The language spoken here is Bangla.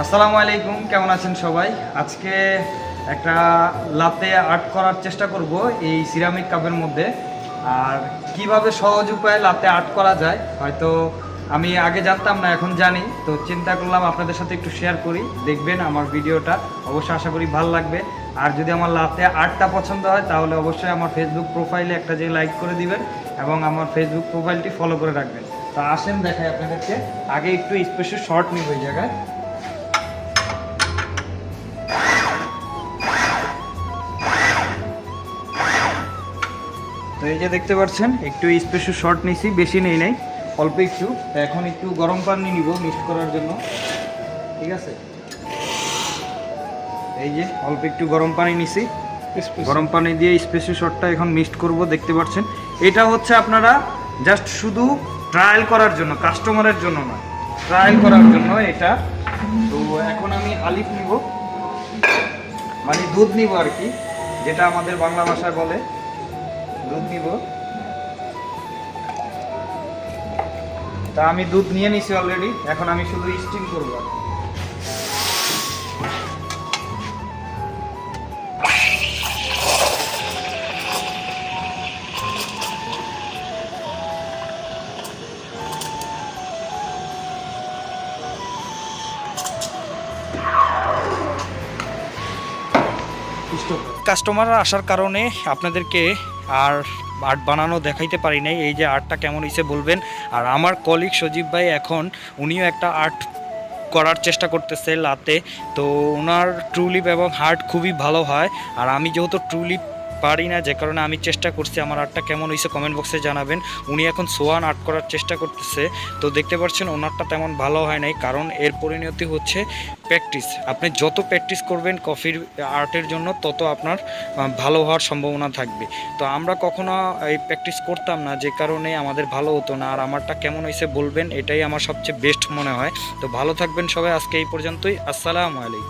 আসসালামু আলাইকুম, কেমন আছেন সবাই? আজকে একটা লাতে আর্ট করার চেষ্টা করব এই সিরামিক কাপের মধ্যে। আর কিভাবে সহজ উপায়ে লাতে আর্ট করা যায় হয়তো আমি আগে জানতাম না, এখন জানি। তো চিন্তা করলাম আপনাদের সাথে একটু শেয়ার করি, দেখবেন আমার ভিডিওটা, অবশ্যই আশা করি ভালো লাগবে। আর যদি আমার লাতে আর্টটা পছন্দ হয় তাহলে অবশ্যই আমার ফেসবুক প্রোফাইলে একটা যে লাইক করে দিবেন এবং আমার ফেসবুক প্রোফাইলটি ফলো করে রাখবেন। তো আসেন দেখাই আপনাদেরকে। আগে একটু স্পেশাল শর্ট নিব এই জায়গায়। তো এই যে দেখতে পাচ্ছেন একটু স্পেশাল শর্ট নিছি, বেশি নেই নাই, অল্প একটু। এখন একটু গরম পানি নিব মিক্স করার জন্য, ঠিক আছে? এই যে অল্প একটু গরম পানি নিছি, গরম পানি দিয়ে স্পেশাল শর্টটা এখন মিক্সড করব। দেখতে পাচ্ছেন এটা হচ্ছে আপনারা জাস্ট শুধু ট্রায়াল করার জন্য, কাস্টমারের জন্য না, ট্রায়াল করার জন্য এটা। তো এখন আমি আলিফ নিব, মানে দুধ নিব আর কি, যেটা আমাদের বাংলা ভাষায় বলে দুধ নিব। তা আমি দুধ নিয়ে নিছি অলরেডি, এখন আমি শুধু স্টিম করব। কাস্টমার আসার কারণে আপনাদেরকে আর আর্ট বানানো দেখাইতে পারি নাই। এই যে আর্টটা কেমন হয়েছে বলবেন। আর আমার কলিগ সজীব ভাই এখন উনিও একটা আর্ট করার চেষ্টা করতেছে লাতে। তো ওনার ট্রুলিপ এবং হার্ট খুবই ভালো হয়। আর আমি যেহেতু ট্রুলিপ পারি না, যে কারণে আমি চেষ্টা করছি। আমার আর্টটা কেমন হয়েছে কমেন্ট বক্সে জানাবেন। উনি এখন সোয়ান আর্ট করার চেষ্টা করতেছে। তো দেখতে পাচ্ছেন ওনারটা তেমন ভালো হয় নাই, কারণ এর পরিণতি হচ্ছে প্র্যাকটিস। আপনি যত প্র্যাকটিস করবেন কফির আর্টের জন্য, তত আপনার ভালো হওয়ার সম্ভাবনা থাকবে। তো আমরা কখনো এই প্র্যাকটিস করতাম না, যে কারণে আমাদের ভালো হতো না। আর আমারটা কেমন হয়েছে বলবেন, এটাই আমার সবচেয়ে বেস্ট মনে হয়। তো ভালো থাকবেন সবাই, আজকে এই পর্যন্তই। আসসালামু আলাইকুম।